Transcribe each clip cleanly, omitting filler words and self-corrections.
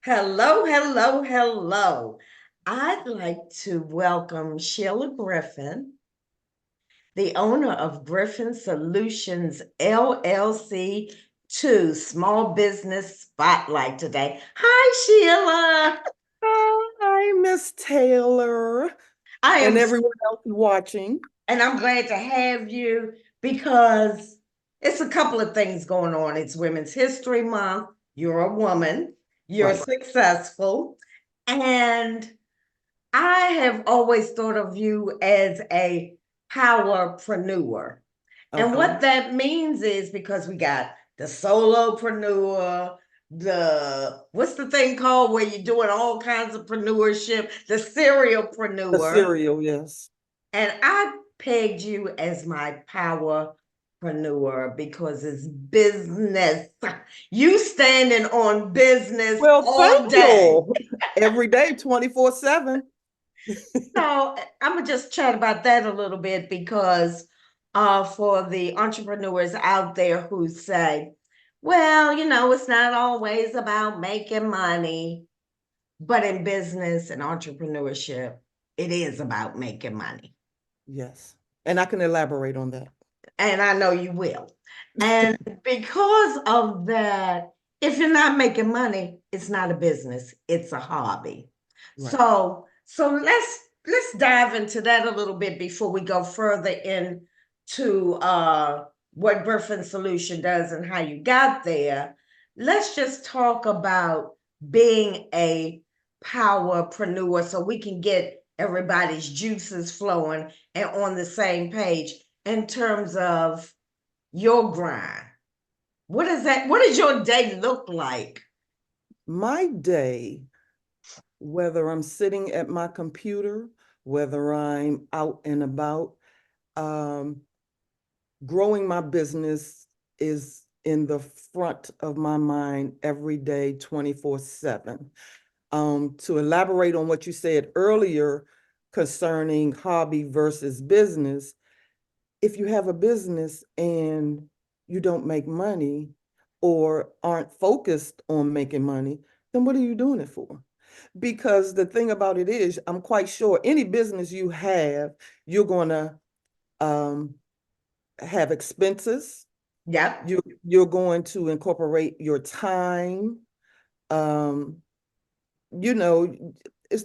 Hello, hello, hello. I'd like to welcome Sheila Griffin, the owner of Griffin Solutions LLC, to Small Business Spotlight today. Hi, Sheila. Hi, Miss Taylor, I and am, everyone else watching. and I'm glad to have you because it's a couple of things going on. It's Women's History Month. You're a woman, you're Right. successful, and I have always thought of you as a powerpreneur. And Okay. what that means is because we got the solopreneur, the what's the thing called where you're doing all kinds of preneurship, the The serialpreneur. cereal, yes. And I pegged you as my powerpreneur because it's business. You standing on business Well, all thank day. you. Every day, 24/7. So I'm gonna just chat about that a little bit because for the entrepreneurs out there who say, well, it's not always about making money, but in business and entrepreneurship, it is about making money. Yes. And I can elaborate on that. And I know you will. And because of that, if you're not making money, it's not a business, it's a hobby. Right. So let's dive into that a little bit before we go further into what Griffin Solution does and how you got there. Let's just talk about being a powerpreneur so we can get everybody's juices flowing and on the same page in terms of your grind. What is that? What does your day look like? My day, whether I'm sitting at my computer, whether I'm out and about, um, growing my business is in the front of my mind every day, 24/7. To elaborate on what you said earlier concerning hobby versus business, if you have a business and you don't make money or aren't focused on making money, then what are you doing it for? Because the thing about it is, I'm quite sure any business you have, you're going to um, have expenses. Yep. You're going to incorporate your time. Um, you know,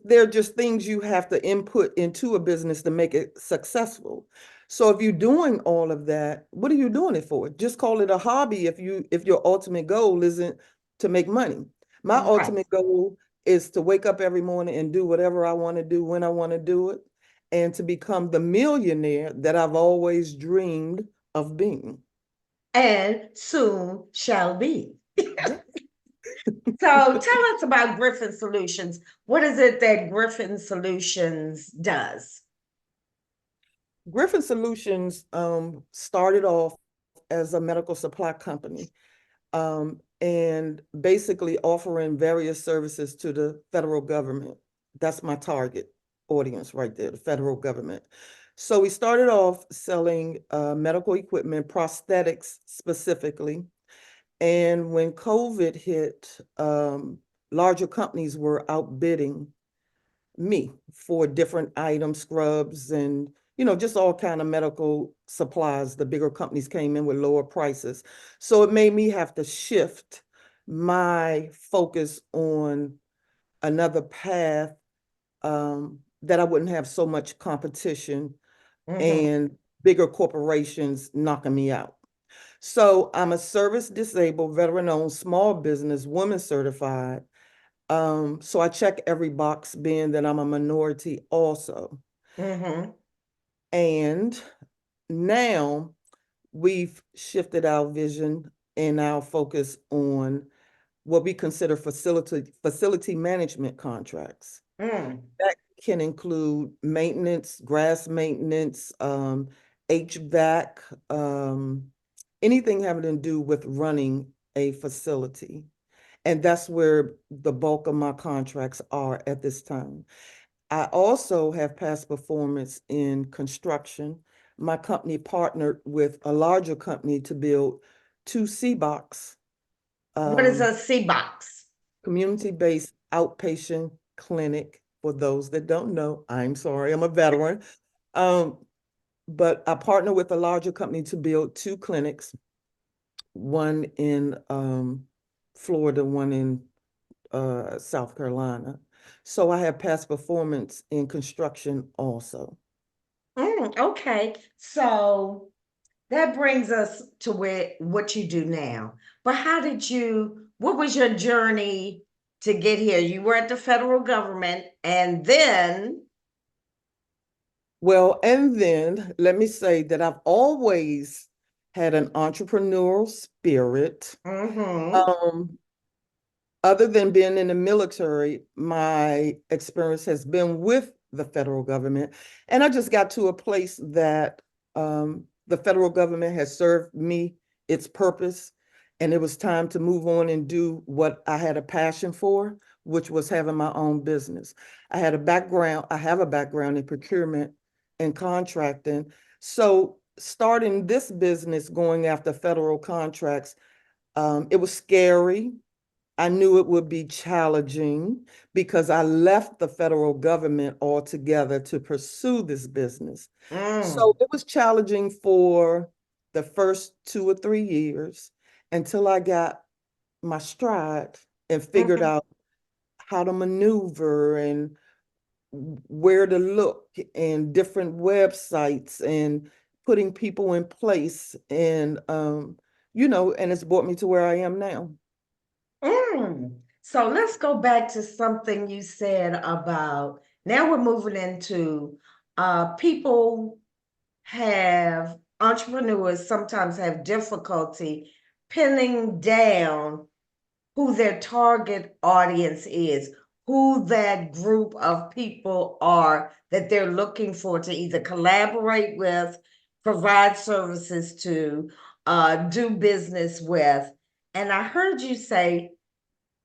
they're just things you have to input into a business to make it successful. So if you're doing all of that, what are you doing it for? Just call it a hobby if your ultimate goal isn't to make money. My Right. ultimate goal is to wake up every morning and do whatever I want to do when I want to do it and to become the millionaire that I've always dreamed of being. And soon shall be. Yeah. So tell us about Griffin Solutions. What is it that Griffin Solutions does? Griffin Solutions started off as a medical supply company, and basically offering various services to the federal government. That's my target audience right there, the federal government. So we started off selling medical equipment, prosthetics specifically. And when COVID hit, larger companies were outbidding me for different items, scrubs, and just all kind of medical supplies. The bigger companies came in with lower prices. So it made me have to shift my focus on another path, that I wouldn't have so much competition Mhm. and bigger corporations knocking me out. So I'm a service disabled, veteran owned small business, woman certified. So I check every box being that I'm a minority also. Mhm. And now we've shifted our vision and our focus on what we consider facility management contracts. Mm. That can include maintenance, grass maintenance, HVAC, anything having to do with running a facility. And that's where the bulk of my contracts are at this time. I also have past performance in construction. My company partnered with a larger company to build two C box. What is Um, a C box? community-based outpatient clinic. For those that don't know, I'm sorry, I'm a veteran. But I partner with a larger company to build two clinics, one in Florida, one in South Carolina. So I have past performance in construction also. Okay, so that brings us to what you do now. But what was your journey to get here? You were at the federal government and then Well, and then let me say that I've always had an entrepreneurial spirit. mhm, Um, Other than being in the military, my experience has been with the federal government. And I just got to a place that the federal government has served me its purpose. And it was time to move on and do what I had a passion for, which was having my own business. I have a background in procurement and contracting. So starting this business, going after federal contracts, it was scary. I knew it would be challenging because I left the federal government altogether to pursue this business. So mm, it was challenging for the first 2 or 3 years until I got my stride and figured mhm, out how to maneuver and where to look and different websites and putting people in place. And, and it's brought me to where I am now. So let's go back to something you said about now we're moving into people have entrepreneurs sometimes have difficulty pinning down who their target audience is, who that group of people are that they're looking for to either collaborate with, provide services to, do business with. And I heard you say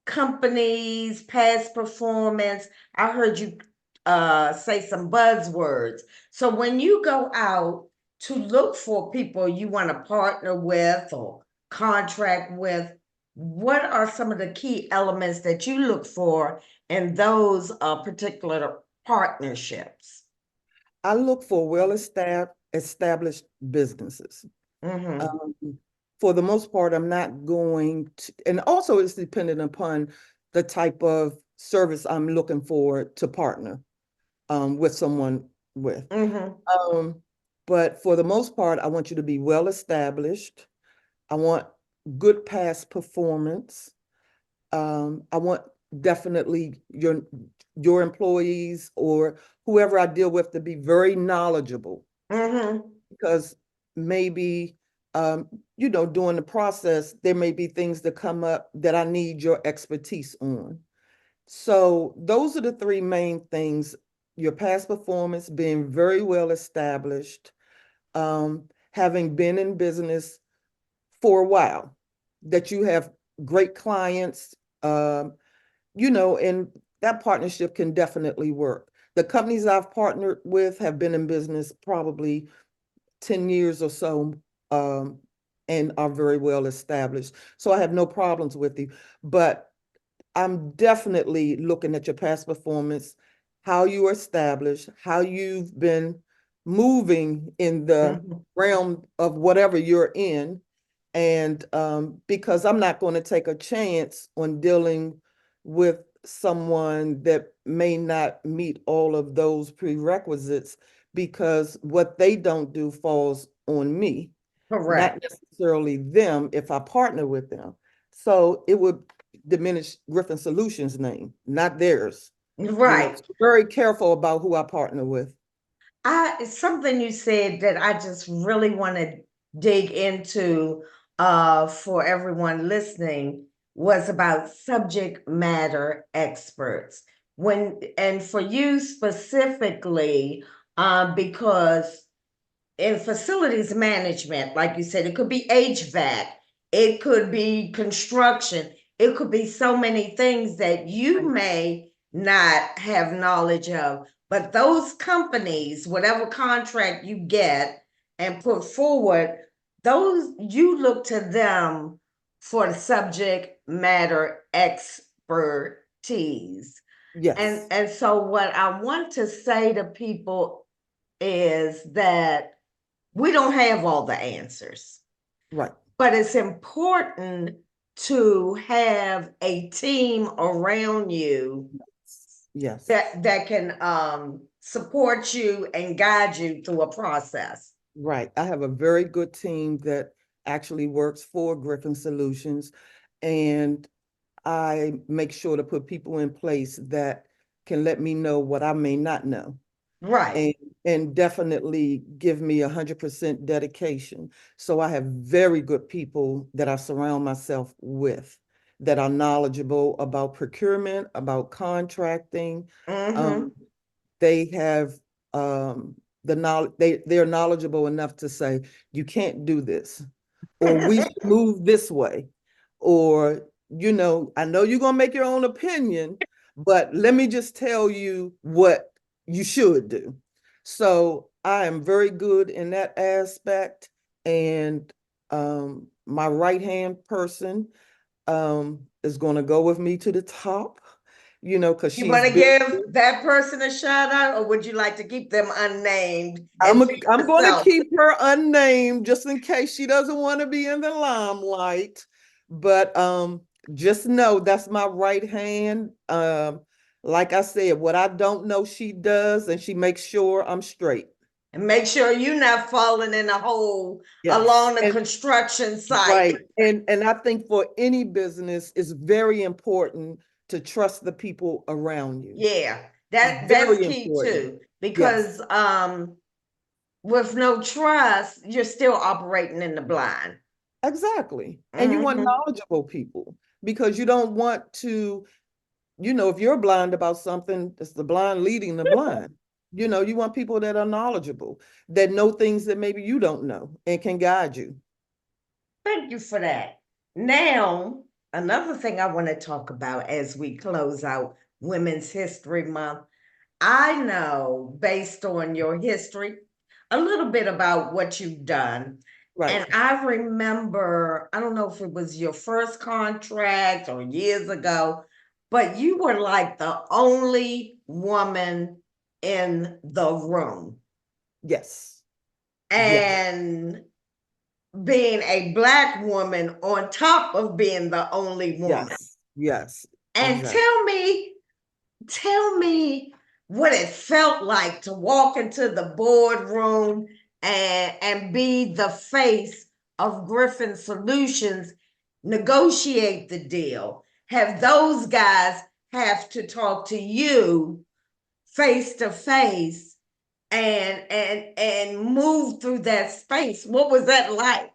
companies, past performance. I heard you say some buzzwords. So when you go out to look for people you want to partner with or contract with, what are some of the key elements that you look for in those particular partnerships? I look for established businesses. Mm-hmm. Um, for the most part, I'm not going to, and also it's dependent upon the type of service I'm looking for to partner with someone with. Mm-hmm. Um, but for the most part, I want you to be well established. I want good past performance. I want definitely your employees or whoever I deal with to be very knowledgeable Mm-hmm. because maybe um, during the process, there may be things that come up that I need your expertise on. So those are the three main things: your past performance, being very well established, having been in business for a while, that you have great clients, and that partnership can definitely work. The companies I've partnered with have been in business probably 10 years or so, um, and are very well established. So I have no problems with you. But I'm definitely looking at your past performance, how you are established, how you've been moving in the Mm-hmm. realm of whatever you're in. And because I'm not going to take a chance on dealing with someone that may not meet all of those prerequisites, because what they don't do falls on me, not Correct. necessarily them if I partner with them. So it would diminish Griffin Solutions' name, not theirs. Right. So very careful about who I partner with. It's something you said that I just really want to dig into for everyone listening was about subject matter experts. And for you specifically, because in facilities management, like you said, it could be HVAC, it could be construction, it could be so many things that you may not have knowledge of. But those companies, whatever contract you get and put forward, those you look to them for the subject matter expertise. expertise. Yes. And so what I want to say to people is that we don't have all the answers, Right. but it's important to have a team around you Yes. that can support you and guide you through a process. Right. I have a very good team that actually works for Griffin Solutions, and I make sure to put people in place that can let me know what I may not know, Right. and definitely give me 100% dedication. So I have very good people that I surround myself with that are knowledgeable about procurement, about contracting. Mm-hmm. Um, they have the knowledge, they're knowledgeable enough to say, you can't do this, or we should move this way, or, I know you're gonna make your own opinion, but let me just tell you what you should do. So I am very good in that aspect. And my right-hand person is gonna go with me to the top, because You she's want to been. give that person a shout out, or would you like to keep them unnamed and I'm to I'm going to yourself? keep her unnamed just in case she doesn't want to be in the limelight. But just know that's my right hand. Like I said, what I don't know, she does, and she makes sure I'm straight. And make sure you're not falling in a hole Yes. along the And construction site. right. And I think for any business, it's very important to trust the people around you. Yeah, that's Very key important. too, Yes. because with no trust, you're still operating in the blind. Exactly. And you want Mm-hmm. knowledgeable people, because you don't want to, if you're blind about something, it's the blind leading the blind. You want people that are knowledgeable, that know things that maybe you don't know and can guide you. Thank you for that. Now, another thing I want to talk about as we close out Women's History Month. I know, based on your history, a little bit about what you've done. Right. And I remember, I don't know if it was your first contract or years ago, but you were like the only woman in the room. Yes. Yes. And being a Black woman on top of being the only woman. Yes. Yes. And Exactly. tell me what it felt like to walk into the boardroom and be the face of Griffin Solutions, negotiate the deal, have those guys have to talk to you face to face and move through that space. What was that like?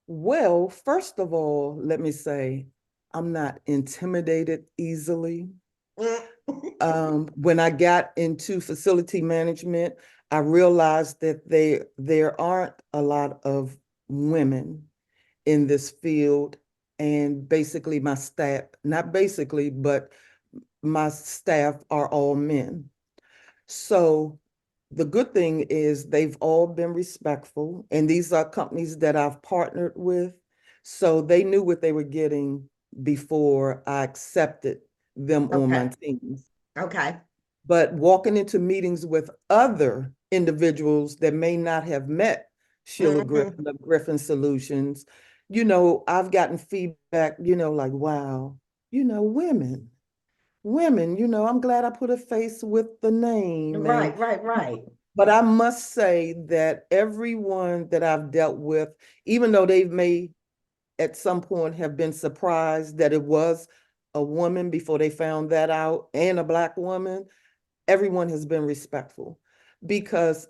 Well, first of all, let me say, I'm not intimidated easily. When I got into facility management, I realized that there aren't a lot of women in this field. And basically my staff, not basically, but my staff are all men. So the good thing is they've all been respectful, and these are companies that I've partnered with. So they knew what they were getting before I accepted them on my Okay. team. Okay. But walking into meetings with other individuals that may not have met Sheila Mhm. Griffin of Griffin Solutions, I've gotten feedback, like, wow, women, I'm glad I put a face with the name. Right, right, right. But I must say that everyone that I've dealt with, even though they may at some point have been surprised that it was a woman before they found that out, and a Black woman, everyone has been respectful, because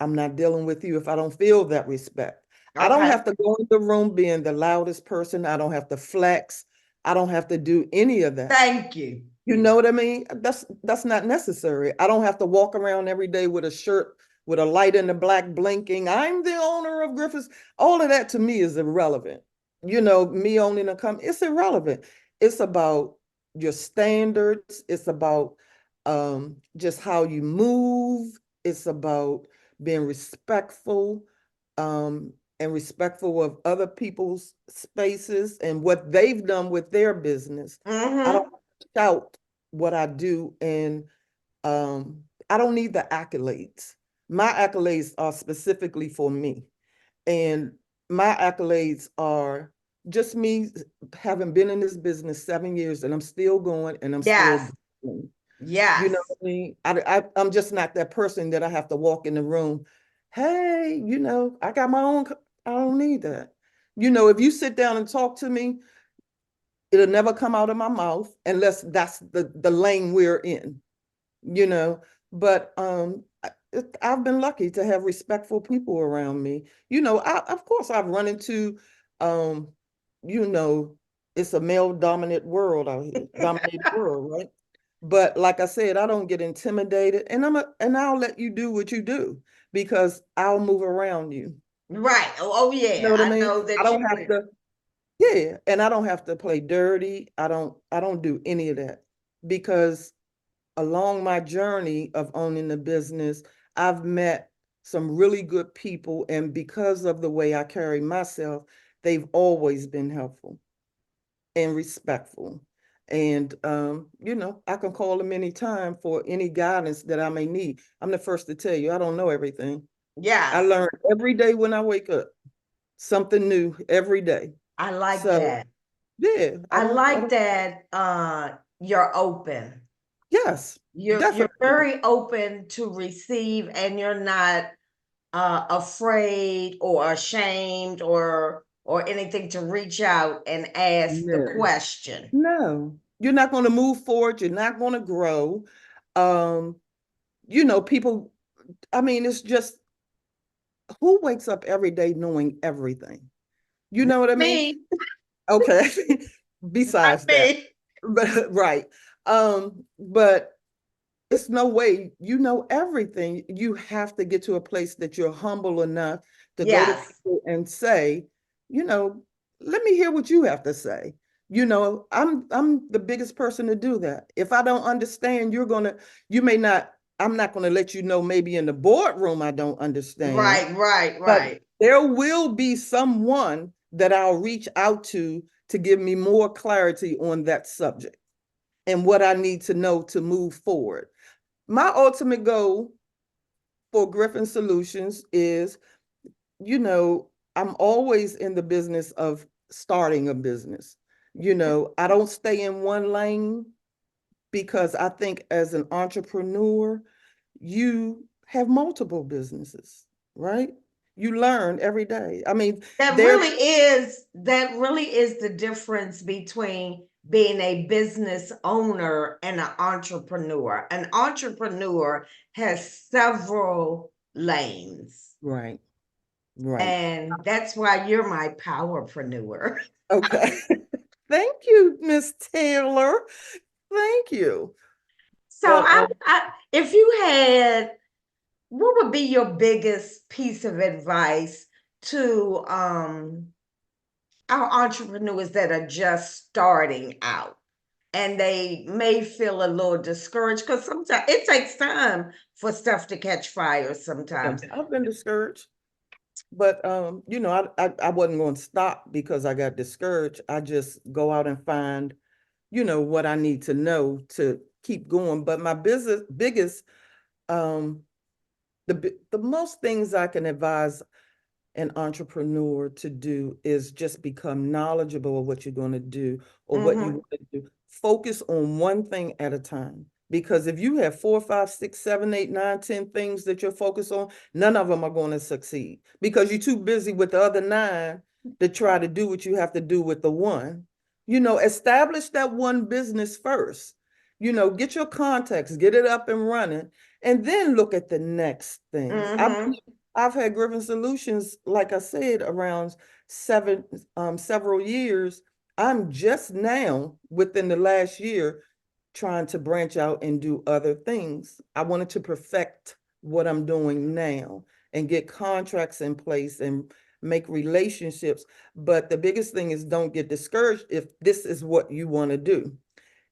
I'm not dealing with you if I don't feel that respect. I don't Okay. have to go in the room being the loudest person. I don't have to flex. I don't have to do any of that. Thank you. You know what I mean? That's not necessary. I don't have to walk around every day with a shirt with a light in the black blinking. I'm the owner of Griffiths. All of that to me is irrelevant. Me owning a company, it's irrelevant. It's about your standards. It's about just how you move. It's about being respectful, and respectful of other people's spaces and what they've done with their business. I don't Mm-hmm. shout what I do, and I don't need the accolades. My accolades are specifically for me. And my accolades are just me having been in this business 7 years, and I'm still going and I'm still Yes. going. You know Yes. what I mean? I'm just not that person that I have to walk in the room. Hey, I got my own. I don't need that. If you sit down and talk to me, it'll never come out of my mouth unless that's the lane we're in. you know but I've been lucky to have respectful people around me. Of course I've run into um you know it's a male dominant world out here, dominated world, right? But like I said, I don't get intimidated, and I'll let you do what you do, because I'll move around you. Right. Oh, You know yeah. what I I mean? know I that you don't have will. to. Yeah, and I don't have to play dirty. I don't do any of that, because along my journey of owning the business, I've met some really good people. And because of the way I carry myself, they've always been helpful and respectful. And, I can call them anytime for any guidance that I may need. I'm the first to tell you, I don't know everything. I Yes. learn every day when I wake up, something new every day. I like So, that. yeah, I like that you're open. yes, You're definitely. very open to receive, and you're not afraid or ashamed or anything to reach out and ask the No. question. No, you're not going to move forward. You're not going to grow. Um, People, I mean, it's just, who wakes up every day knowing everything? You know what I mean? Me, Okay. not Besides that, me. but right. But it's no way you know everything. You have to get to a place that you're humble enough to go to Yes. people and say, you know, let me hear what you have to say. I'm the biggest person to do that. If I don't understand, you may not, I'm not gonna let you know, maybe in the boardroom I don't understand, Right, right, but right. there will be someone that I'll reach out to give me more clarity on that subject and what I need to know to move forward. My ultimate goal for Griffin Solutions is, I'm always in the business of starting a business. I don't stay in one lane, because I think as an entrepreneur, you have multiple businesses, right? You learn every day. I mean, there, That really is the difference between being a business owner and an entrepreneur. An entrepreneur has several lanes, right, right. and that's why you're my powerpreneur. Okay. Thank you, Miss Taylor. Thank you. So But if you had, what would be your biggest piece of advice to our entrepreneurs that are just starting out and they may feel a little discouraged, because sometimes it takes time for stuff to catch fire yeah, sometimes. I've been discouraged. But I wasn't going to stop because I got discouraged. I just go out and find, what I need to know to keep going. But my business biggest, um, the most things I can advise an entrepreneur to do is just become knowledgeable of what you're going to do or what you Mm-hmm. want to do. Focus on one thing at a time. Because if you have 4, 5, 6, 7, 8, 9, 10 things that you're focused on, none of them are going to succeed, because you're too busy with the other 9 to try to do what you have to do with the one. Establish that one business first. Get your contacts, get it up and running, and then look at the next things. Mm-hmm. I've had Griffin Solutions, like I said, around several years. I'm just now, within the last year, trying to branch out and do other things. I wanted to perfect what I'm doing now and get contracts in place and make relationships. But the biggest thing is, don't get discouraged if this is what you want to do.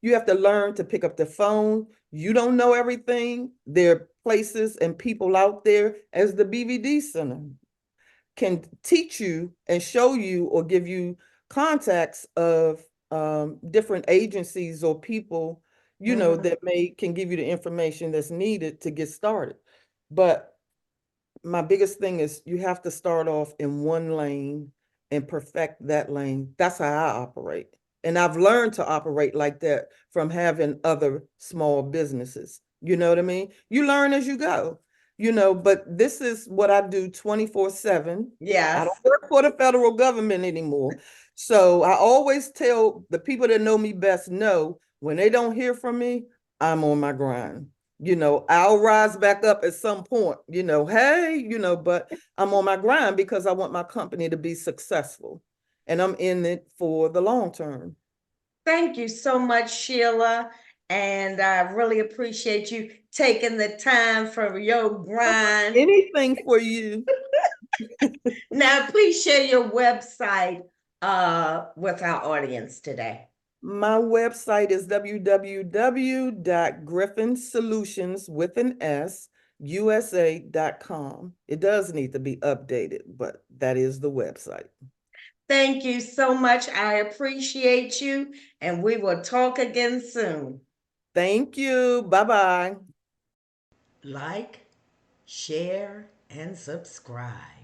You have to learn to pick up the phone. You don't know everything. There are places and people out there, as the BVD Center can teach you and show you or give you contacts of different agencies or people, you know, Mhm. that can give you the information that's needed to get started. But my biggest thing is you have to start off in one lane and perfect that lane. That's how I operate. And I've learned to operate like that from having other small businesses. You know what I mean? You learn as you go, you know, but this is what I do 24/7. I don't Yes. work for the federal government anymore. So I always tell the people that know me best know when they don't hear from me, I'm on my grind. You know, I'll rise back up at some point, you know, hey, you know, but I'm on my grind because I want my company to be successful and I'm in it for the long term. Thank you so much, Sheila. And I really appreciate you taking the time for your grind. Anything for you. Now, please share your website with our audience today. My website is www.griffin with an S, USA.com. It does need to be updated, but that is the website. Thank you so much. I appreciate you, and we will talk again soon. Thank you. Bye-bye. Like, share, and subscribe.